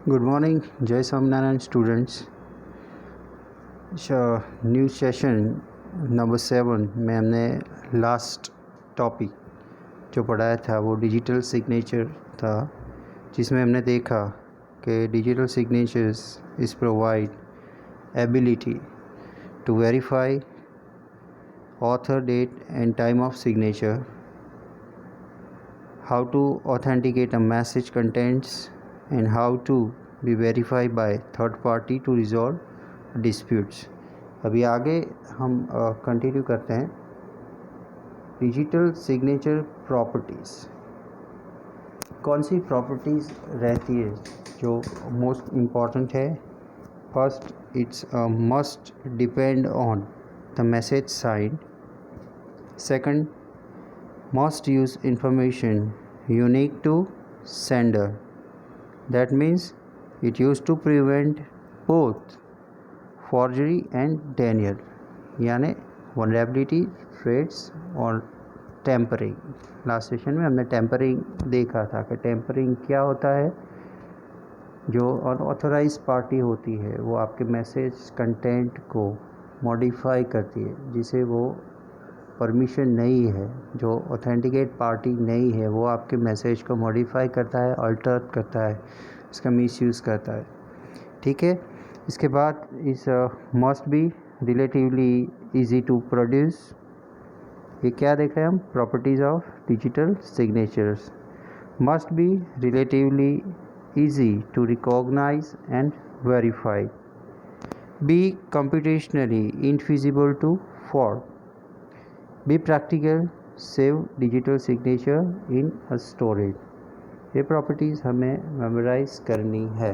Good morning, Jai Swaminarayan students. New session number 7 में हमने last topic जो पढ़ाया था वो डिजिटल सिग्नेचर था, जिसमें हमने देखा कि digital signatures is provide ability to verify author, date and time of signature, how to authenticate a message contents, and how to be verified by third party to resolve disputes. अभी आगे हम continue करते हैं। Digital signature properties, कौन सी properties रहती है जो most important है? First, it's must depend on the message signed. Second, must use information unique to sender. That means it used to prevent both forgery and denial, यानी vulnerability, threats और tampering. Last session में हमने tampering देखा था कि tampering क्या होता है। जो अनऑथराइज पार्टी होती है वो आपके मैसेज कंटेंट को मॉडिफाई करती है, जिसे वो परमिशन नहीं है, जो ऑथेंटिकेट पार्टी नहीं है, वो आपके मैसेज को मॉडिफाई करता है, अल्टर करता है, इसका मिसयूज़ करता है। ठीक है। इसके बाद is must be relatively easy to produce. ये क्या देख रहे हैं हम? Properties of digital signatures. Must be relatively easy to recognise and verify. Be computationally infeasible to forge. Be practical, save digital signature in a storage. ये properties हमें memorise करनी है।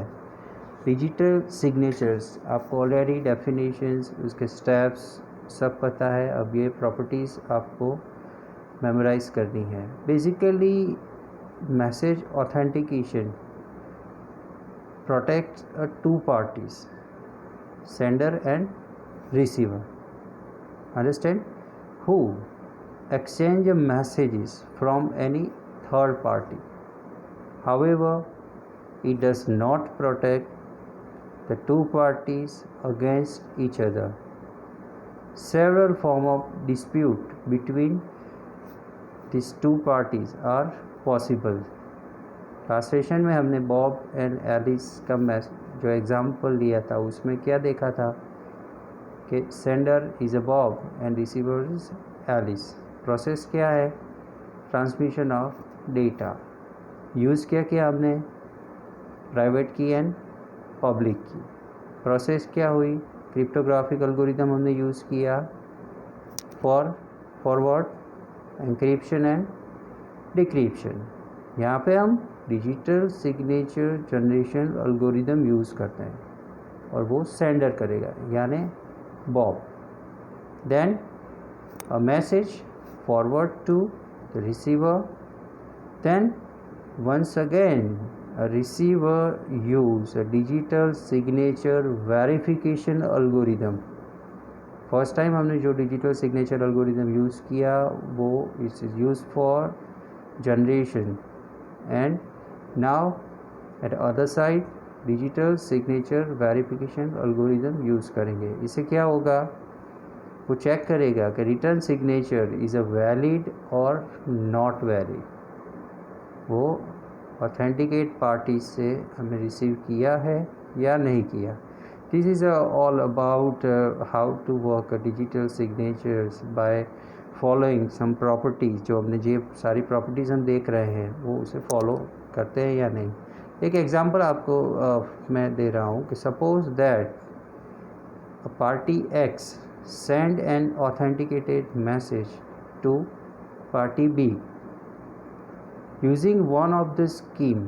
डिजिटल सिग्नेचर्स आपको ऑलरेडी डेफिनेशंस, उसके steps सब पता है। अब ये प्रॉपर्टीज़ आपको मेमोराइज करनी है। Basically message authentication protects two parties, sender and receiver, understand, who exchange messages from any third party. However, it does not protect the two parties against each other. Several forms of dispute between these two parties are possible. Last session में हमने Bob and Alice का जो example लिया था, उसमें क्या देखा था कि sender is a Bob and receiver is Alice. Process क्या है? Transmission of data. यूज़ क्या किया हमने? प्राइवेट की एंड पब्लिक की। प्रोसेस क्या हुई? क्रिप्टोग्राफिक एल्गोरिथम हमने यूज़ किया for forward, encryption and decryption. यहाँ पे हम digital signature generation algorithm use करते हैं और वो सेंडर करेगा, यानी Bob. Then a message forward to the receiver. Then once again a receiver use a digital signature verification algorithm. First time हमने जो डिजिटल सिग्नेचर एल्गोरिथम यूज़ किया वो it is use for generation, and now at other side digital signature verification algorithm use करेंगे। इससे क्या होगा? वो check करेगा कि return signature is a valid और नॉट वैलिड। वो ऑथेंटिकेट पार्टी से हमें रिसीव किया है या नहीं किया। This is all about how to work digital signatures by following some properties. जो हमने जो सारी प्रॉपर्टीज़ हम देख रहे हैं वो उसे फॉलो करते हैं या नहीं। एक एग्जांपल आपको मैं दे रहा हूँ कि suppose that a party X send an authenticated message to party B using one of the scheme.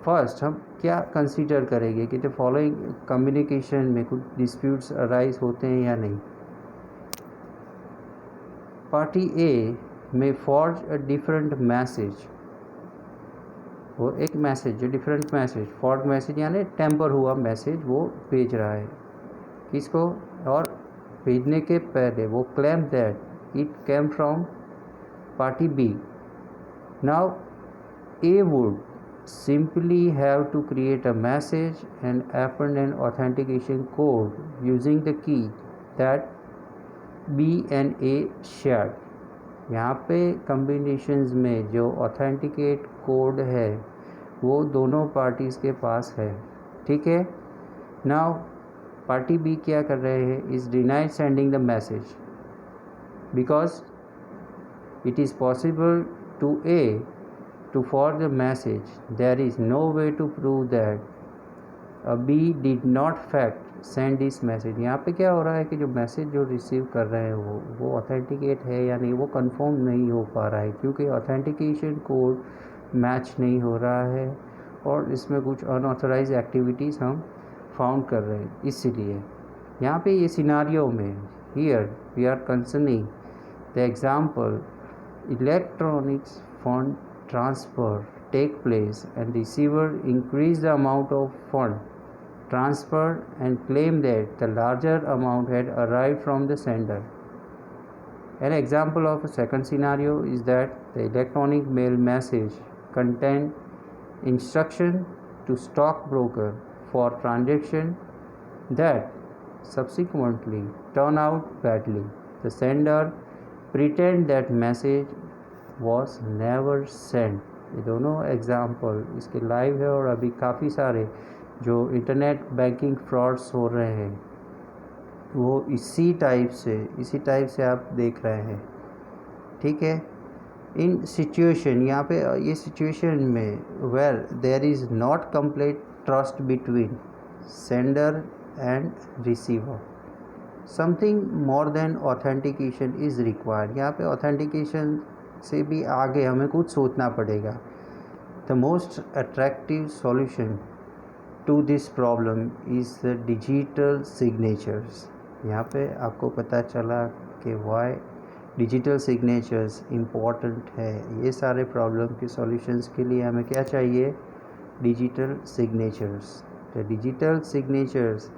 First हम क्या कंसीडर करेंगे कि द फॉलोइंग कम्युनिकेशन में कुछ डिस्प्यूट्स अराइज होते हैं या नहीं। पार्टी ए में फॉर्ज अ डिफरेंट मैसेज, वो एक मैसेज जो डिफरेंट मैसेज, फॉर्ड मैसेज यानी टेम्पर हुआ मैसेज वो भेज रहा है किसको, और भेजने के पहले वो claim that it came from party B. Now A would simply have to create a message and append an authentication code using the key that B and A shared। यहाँ पे combinations में जो authenticate code है वो दोनों parties के पास है, ठीक है। नाउ पार्टी बी क्या कर रहे हैं, is denied sending the message because it is possible to A to forward the message. There is no way to prove that B did not fact send this message। यहाँ पे क्या हो रहा है कि जो मैसेज जो रिसीव कर रहे हैं वो ऑथेंटिकेट है या नहीं, वो कंफर्म नहीं हो पा रहा है क्योंकि ऑथेंटिकेशन कोड मैच नहीं हो रहा है और इसमें कुछ अनऑथराइज एक्टिविटीज़ हम फाउंड कर रहे हैं। इसीलिए यहाँ पे ये सिनारियो में here we are concerning the example electronics fund transfer take place and receiver increase the amount of fund transferred and claim that the larger amount had arrived from the sender। An example of a second scenario is that the electronic mail message contained instruction to stockbroker for transaction that subsequently turn out badly। The sender pretend that message was never sent। ये दोनों example इसके live है और अभी काफ़ी सारे जो internet banking frauds हो रहे हैं वो इसी टाइप से आप देख रहे हैं, ठीक है। इन सिचुएशन यहाँ पे ये सिचुएशन में where there is not complete trust between sender and receiver, something more than authentication is required. यहाँ पे ऑथेंटिकेशन से भी आगे हमें कुछ सोचना पड़ेगा। The most attractive solution to this problem is the digital signatures. यहाँ पे आपको पता चला कि वाई डिजिटल सिग्नेचर्स इम्पॉर्टेंट है। ये सारे प्रॉब्लम के सॉल्यूशंस के लिए हमें क्या चाहिए, digital signatures. The digital signatures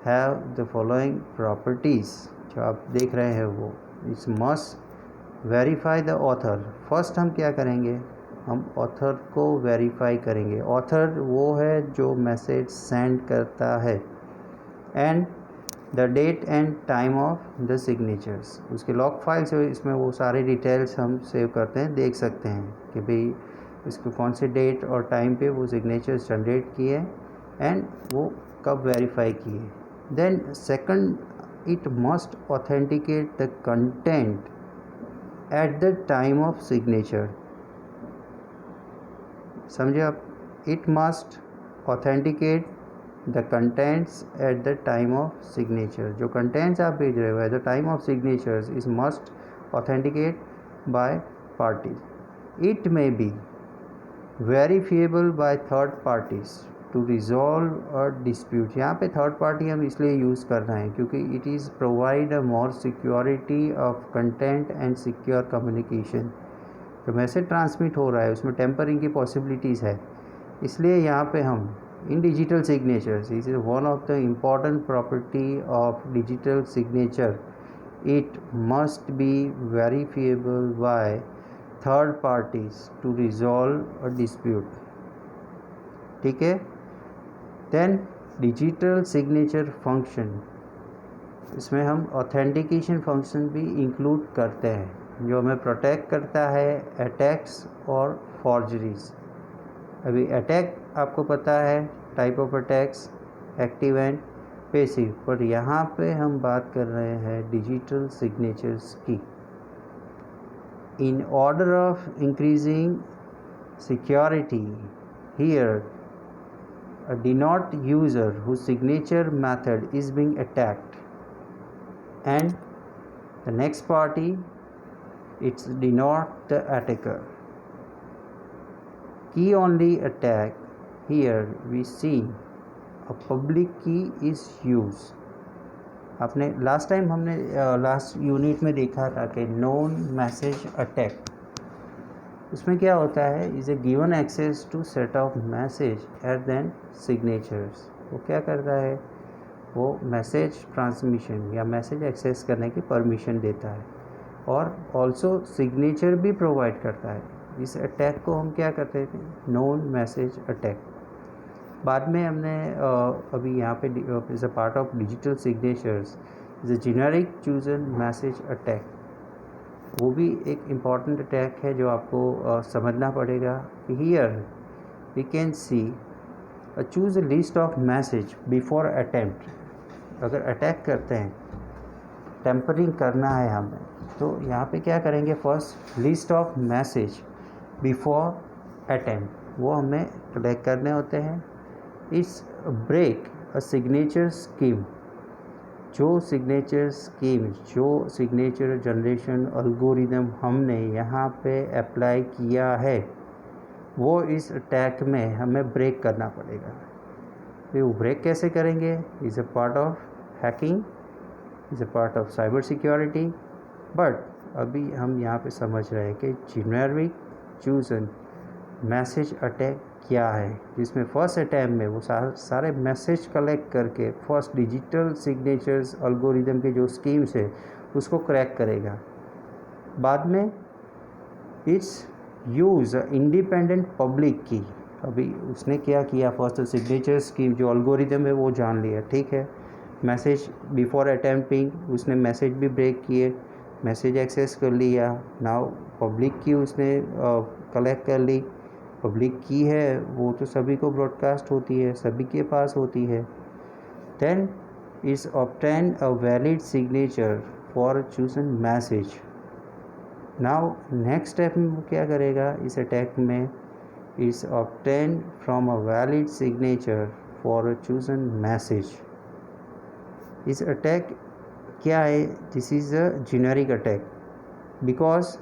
have the following properties जो आप देख रहे हैं वो it's must verify the author. First हम क्या करेंगे, हम ऑथर को वेरीफाई करेंगे। ऑथर वो है जो मैसेज सेंड करता है and the date and time of the signatures. उसके लॉग फाइल से इसमें वो सारे डिटेल्स हम सेव करते हैं, देख सकते हैं कि भाई इसको कौन से डेट और टाइम पे वो सिग्नेचर्स जनरेट किए एंड वो कब वेरीफाई किए। Then second, it must authenticate the content at the time of signature। समझे आप, it must authenticate the contents at the time of signature। जो contents आप भेज रहे हो at the time of signatures is must authenticate by parties। It may be verifiable by third parties to resolve a dispute. यहाँ पे third party हम इसलिए use कर रहे हैं क्योंकि it is provide a more security of content and secure communication. जो message transmit हो रहा है उसमें टेम्परिंग की पॉसिबिलिटीज़ है, इसलिए यहाँ पे हम इन digital signatures is one of the important property of digital signature. It must be verifiable by third parties to resolve a dispute, ठीक है। देन डिजिटल सिग्नेचर फंक्शन, इसमें हम ऑथेंटिकेशन फंक्शन भी इंक्लूड करते हैं जो हमें प्रोटेक्ट करता है अटैक्स और फॉर्जरीज। अभी अटैक आपको पता है type of attacks, active and passive, पर यहाँ पे हम बात कर रहे हैं डिजिटल सिग्नेचर्स की। In order of increasing security here a denote user whose signature method is being attacked and the next party it's denote the attacker। Key only attack, here we see a public key is used। आपने last time हमने last unit में देखा था कि known message attack, उसमें क्या होता है, is A given access to set of message at then signatures. वो क्या करता है, वो मैसेज ट्रांसमिशन या मैसेज एक्सेस करने की परमिशन देता है और ऑल्सो सिग्नेचर भी प्रोवाइड करता है। इस अटैक को हम क्या करते थे, नोन मैसेज अटैक। बाद में हमने अभी यहाँ पे is a part of digital signatures is a generic chosen message attack. वो भी एक इम्पॉर्टेंट अटैक है जो आपको समझना पड़ेगा। Here we can see choose a list of message before attempt. अगर अटैक करते हैं, टेम्परिंग करना है हमें, तो यहाँ पे क्या करेंगे, first list of message before attempt वो हमें कलेक्ट करने होते हैं। It's break a signature scheme. जो सिग्नेचर जनरेशन एल्गोरिदम हमने यहाँ पे अप्लाई किया है वो इस अटैक में हमें ब्रेक करना पड़ेगा। तो वो ब्रेक कैसे करेंगे, is a part of hacking, is a part of cyber security. But अभी हम यहाँ पे समझ रहे हैं कि जेनेरिक चूजन मैसेज अटैक क्या है, जिसमें फर्स्ट अटैम्प्ट में वो सारे मैसेज कलेक्ट करके फर्स्ट डिजिटल सिग्नेचर्स एल्गोरिदम के जो स्कीम्स है उसको क्रैक करेगा। बाद में इट्स यूज़ इंडिपेंडेंट पब्लिक की। अभी उसने क्या किया, फर्स्ट सिग्नेचर स्कीम जो एल्गोरिदम है वो जान लिया, ठीक है। मैसेज बिफोर अटैम्प्टिंग उसने मैसेज भी ब्रेक किए, मैसेज एक्सेस कर लिया। नाउ पब्लिक की उसने कलेक्ट कर ली। पब्लिक की है वो तो सभी को ब्रॉडकास्ट होती है, सभी के पास होती है। Then is obtain a valid signature for chosen message. Now next step में वो क्या करेगा इस अटैक में, is obtain from a valid signature for a chosen message. इस अटैक क्या है, this is a generic attack because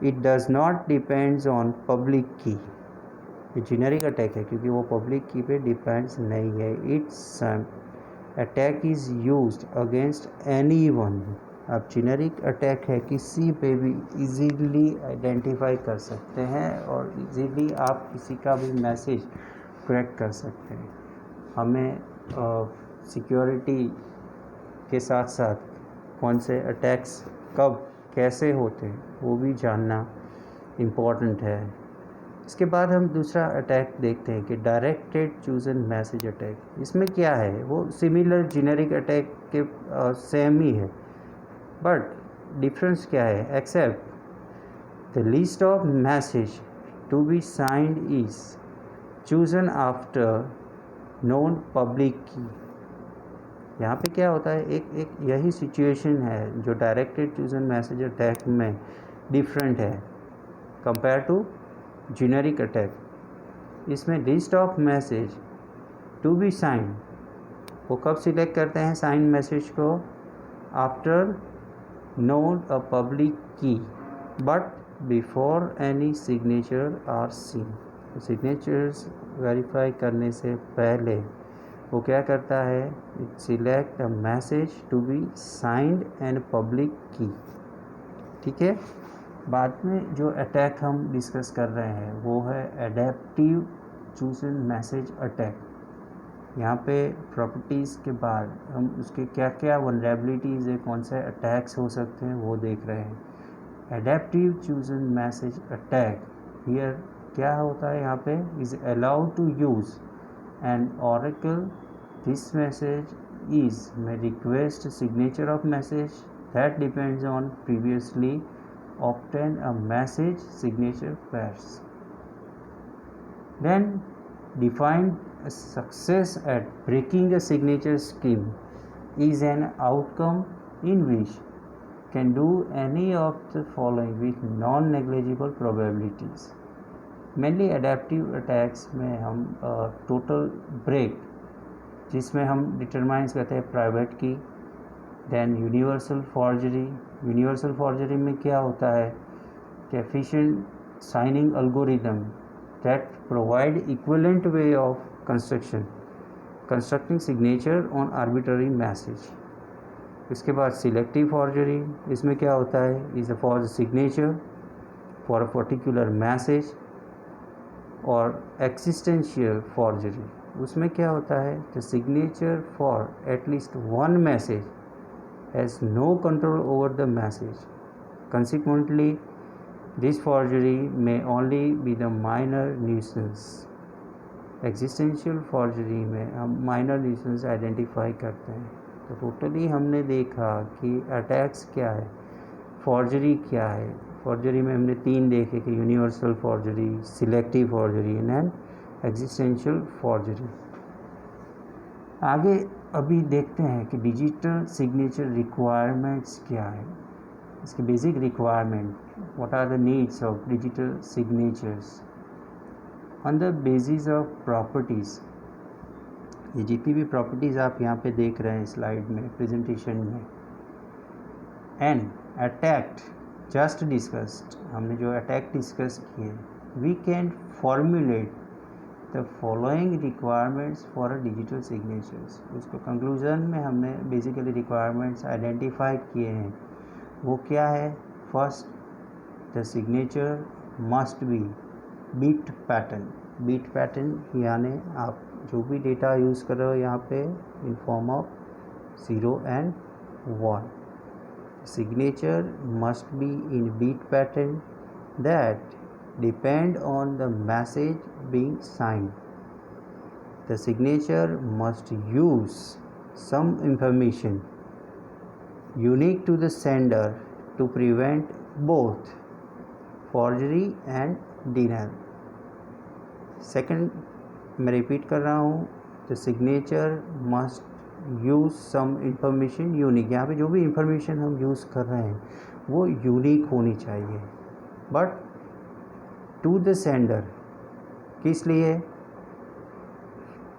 it does not depends on public key. ये जेनेरिक अटैक है क्योंकि वो पब्लिक की पे डिपेंड्स नहीं है। It's attack is used against anyone. अब जेनेरिक अटैक है, किसी पे भी इजीली आइडेंटिफाई कर सकते हैं और इजीली आप किसी का भी मैसेज क्रैक कर सकते हैं। हमें सिक्योरिटी के साथ साथ कौन से अटैक्स कब कैसे होते हैं वो भी जानना इम्पॉर्टेंट है। इसके बाद हम दूसरा अटैक देखते हैं कि डायरेक्टेड चूजन मैसेज अटैक। इसमें क्या है, वो सिमिलर जेनेरिक अटैक के सेम ही है, बट डिफरेंस क्या है, except the list of message to be signed is chosen after known public key. यहाँ पे क्या होता है, एक यही सिचुएशन है जो डायरेक्टेड चूजन मैसेज अटैक में डिफरेंट है कंपेयर टू जेनेरिक अटैक। इसमें list of message to be sign वो कब सिलेक्ट करते हैं साइन मैसेज को, after known a public key but before any signature are seen. Signatures verify करने से पहले वो क्या करता है, it select a message to be signed and public key, ठीक है। बाद में जो अटैक हम डिस्कस कर रहे हैं वो है एडेप्टिव चूजन मैसेज अटैक। यहाँ पे प्रॉपर्टीज़ के बाद हम उसके क्या क्या वनरेबिलिटीज़ है, कौन से अटैक्स हो सकते हैं वो देख रहे हैं। Adaptive chosen message attack here क्या होता है, यहाँ पे is allowed to use an oracle. This message is may request signature of message that depends on previously obtained a message signature pairs. Then define a success at breaking a signature scheme is an outcome in which can do any of the following with non-negligible probabilities. Mainly adaptive attacks में हम total break जिसमें हम determines करते हैं private key, then universal forgery. Universal forgery में क्या होता है कि efficient signing algorithm that provide equivalent way of constructing signature on arbitrary message. इसके बाद सिलेक्टिव फॉर्जरी, इसमें क्या होता है, is a for signature for a particular message. और एक्सिस्टेंशियल फॉर्जरी, उसमें क्या होता है, the signature for at least one message has no control over the message, consequently this forgery में only be the minor nuisance. Existential forgery में हम minor nuisance identify करते हैं। तो टोटली हमने देखा कि अटैक्स क्या है, फॉर्जरी क्या है। फॉर्जरी में हमने 3 देखे कि universal forgery, selective forgery and existential forgery. आगे अभी देखते हैं कि डिजिटल सिग्नेचर रिक्वायरमेंट्स क्या है, इसकी basic requirement, what are the needs of digital signatures on the basis of properties. ये जितनी भी प्रॉपर्टीज़ आप यहाँ पे देख रहे हैं स्लाइड में, प्रेजेंटेशन में, एंड अटैक जस्ट डिस्कस्ड, हमने जो अटैक डिस्कस किए, we can formulate the following requirements for a digital signatures. उसको कंक्लूजन में हमने बेसिकली रिक्वायरमेंट्स आइडेंटिफाई किए हैं। वो क्या है? First, the signature must be bit pattern. Bit pattern यानी आप जो भी डेटा यूज़ कर रहे हो यहाँ पे in form of 0 and 1। signature must be in beat pattern that depend on the message being signed. The signature must use some information unique to the sender to prevent both forgery and denial. Second, मैं repeat कर रहा हूँ, the signature must use some information unique. यहाँ पे जो भी information हम use कर रहे हैं वो यूनिक होनी चाहिए, बट टू द सेंडर। किस लिए?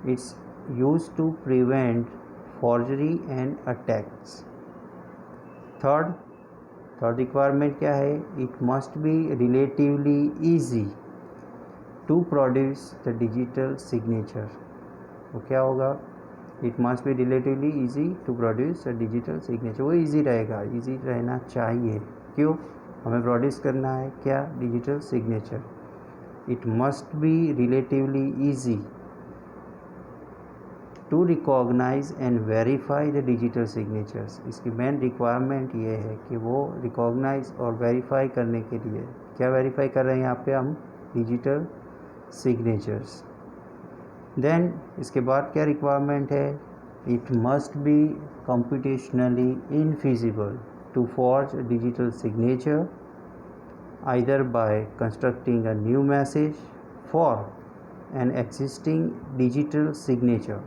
It's use to prevent forgery and attacks. Third requirement क्या है? It must be relatively easy to produce the digital signature. वो क्या होगा? It must be relatively easy to produce a digital signature. वो easy रहेगा, easy रहना चाहिए। क्यों? हमें प्रोड्यूस करना है क्या? Digital signature. It must be relatively easy to recognise and verify the digital signatures. इसकी मेन रिक्वायरमेंट ये है कि वो रिकॉग्नाइज और वेरीफाई करने के लिए, क्या वेरीफाई कर रहे हैं यहाँ पे हम? Digital signatures. देन इसके बाद क्या रिक्वायरमेंट है? It must be computationally infeasible to forge digital signature either by constructing a new message for an existing digital signature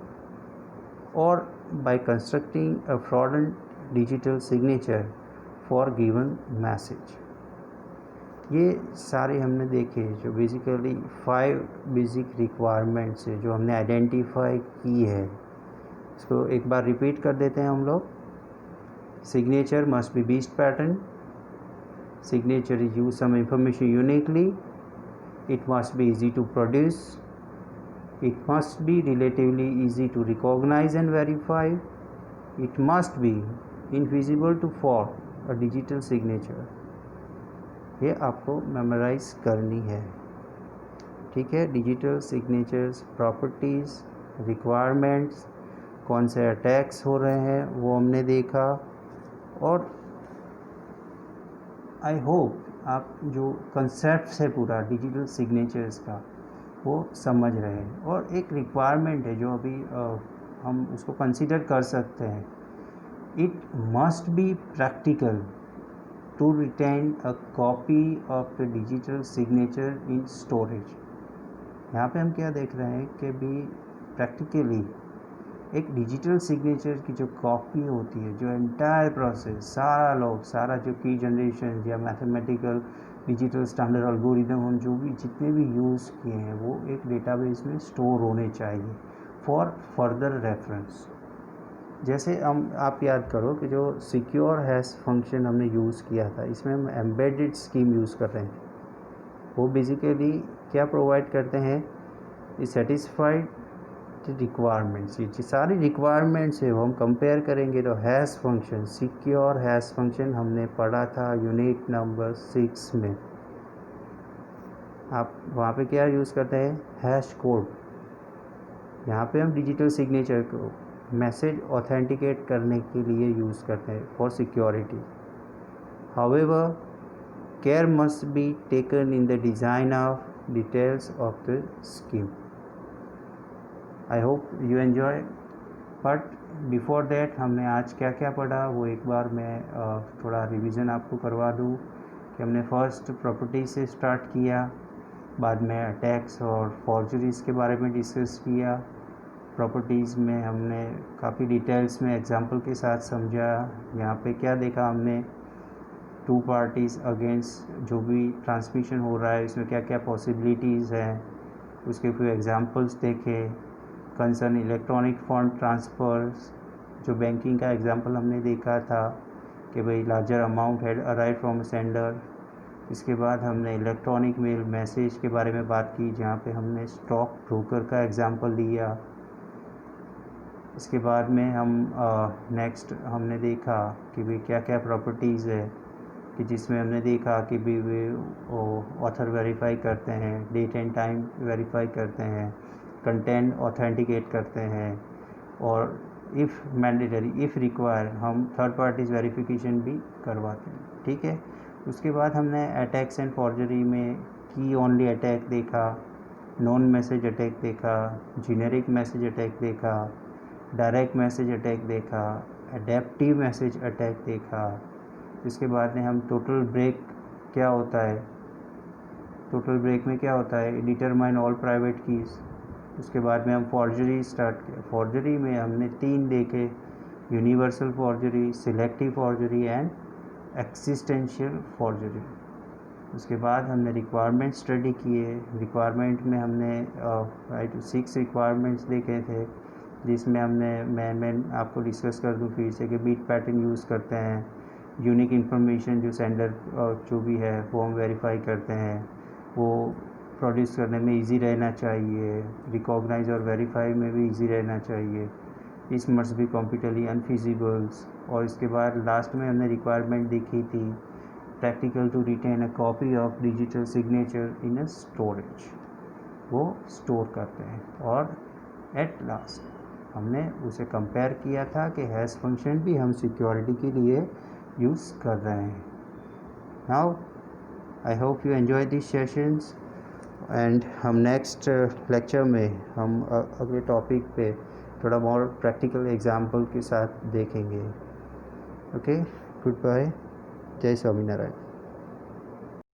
और by constructing a fraudulent digital signature for given message. ये सारे हमने देखे जो बेसिकली 5 बेसिक रिक्वायरमेंट्स है जो हमने identify की है। इसको एक बार रिपीट कर देते हैं हम लोग। Signature must be bit pattern, signature is use some information uniquely, it must be easy to produce, it must be relatively easy to recognise and verify, it must be invisible to form a digital signature. ये आपको memorise करनी है, ठीक है। Digital signatures properties, requirements, कौन से attacks हो रहे हैं वो हमने देखा, और आई होप आप जो कंसेप्ट है पूरा डिजिटल सिग्नेचर्स का वो समझ रहे हैं। और एक रिक्वायरमेंट है जो अभी हम उसको कंसीडर कर सकते हैं, it must be practical to retain a copy of the digital signature in storage। यहाँ पे हम क्या देख रहे हैं कि भी प्रैक्टिकली एक डिजिटल सिग्नेचर की जो कॉपी होती है, जो एंटायर प्रोसेस सारा जो की जनरेशन या मैथमेटिकल डिजिटल स्टैंडर्ड एल्गोरिदम हम जो भी जितने भी यूज़ किए हैं वो एक डेटाबेस में स्टोर होने चाहिए फॉर फर्दर रेफरेंस। जैसे आप याद करो कि जो सिक्योर हैश फंक्शन हमने यूज़ किया था, इसमें हम एम्बेडेड स्कीम यूज़ कर रहे हैं। वो बेसिकली क्या प्रोवाइड करते हैं? ये सेटिस्फाइड रिक्वायरमेंट्स, ये सारी रिक्वायरमेंट्स है वो हम कंपेयर करेंगे तो hash function, secure hash function हमने पढ़ा था यूनिट नंबर 6 में। आप वहाँ पे क्या यूज़ करते हैं? Hash code. यहाँ पे हम डिजिटल सिग्नेचर को मैसेज ऑथेंटिकेट करने के लिए यूज़ करते हैं for security. However care must be taken in the design of details of the scheme. I hope you enjoy. But before that हमने आज क्या क्या पढ़ा वो एक बार मैं थोड़ा रिवीजन आपको करवा दूँ कि हमने फर्स्ट प्रॉपर्टी से स्टार्ट किया, बाद में अटैक्स और फॉर्जरीज़ के बारे में डिस्कस किया। प्रॉपर्टीज़ में हमने काफ़ी डिटेल्स में एग्जांपल के साथ समझा। यहाँ पे क्या देखा हमने, टू पार्टीज़ अगेंस्ट जो भी ट्रांसमिशन हो रहा है इसमें क्या क्या पॉसिबिलिटीज़ हैं, उसके फिर एग्जांपल्स देखे। कंसर्न इलेक्ट्रॉनिक फंड ट्रांसफ़र्स, जो बैंकिंग का एग्जांपल हमने देखा था कि भाई larger amount had arrive from sender. इसके बाद हमने इलेक्ट्रॉनिक मेल मैसेज के बारे में बात की जहाँ पे हमने स्टॉक ब्रोकर का एग्जांपल दिया। इसके बाद में हम नेक्स्ट हमने देखा कि भाई क्या क्या प्रॉपर्टीज़ है कि जिसमें हमने देखा कि भी वे ऑथर वेरीफाई करते हैं, डेट एंड टाइम वेरीफाई करते हैं, कंटेंट ऑथेंटिकेट करते हैं, और इफ़ मैंडेटरी इफ़ रिक्वायर हम थर्ड पार्टीज़ वेरिफिकेशन भी करवाते हैं। ठीक है। उसके बाद हमने अटैक्स एंड फॉर्जरी में की ओनली अटैक देखा, नॉन मैसेज अटैक देखा, जेनेरिक मैसेज अटैक देखा, डायरेक्ट मैसेज अटैक देखा, एडेप्टिव मैसेज अटैक देखा। इसके बाद में हम टोटल ब्रेक क्या होता है, टोटल ब्रेक में क्या होता है, डिटरमाइन ऑल प्राइवेट कीज़। उसके बाद में हम फॉर्जरी स्टार्ट किया। फॉर्जरी में हमने 3 देखे, universal forgery, selective forgery and existential forgery. उसके बाद हमने रिक्वायरमेंट स्टडी किए। रिक्वायरमेंट में हमने 6 रिक्वायरमेंट्स देखे थे, जिसमें हमने मैं आपको डिस्कस कर दूँ फिर से कि बीट पैटर्न यूज़ करते हैं, यूनिक इन्फॉर्मेशन जो सेंडर जो भी है वो हम वेरीफाई करते हैं, वो प्रोड्यूस करने में इजी रहना चाहिए, रिकॉग्नाइज और वेरीफाई में भी इजी रहना चाहिए, इस मस्ट बी कंप्यूटरली अनफिजिबल्स। और इसके बाद लास्ट में हमने रिक्वायरमेंट देखी थी practical to retain a copy of digital signature in a storage, वो स्टोर करते हैं। और एट लास्ट हमने उसे कंपेयर किया था कि हैश फंक्शन भी हम सिक्योरिटी के लिए यूज़ कर रहे हैं। Now I hope you enjoy this sessions and हम नेक्स्ट लेक्चर में हम अगले टॉपिक पे थोड़ा मोर प्रैक्टिकल एग्जाम्पल के साथ देखेंगे। ओके, गुड बाय, जय स्वामीनारायण।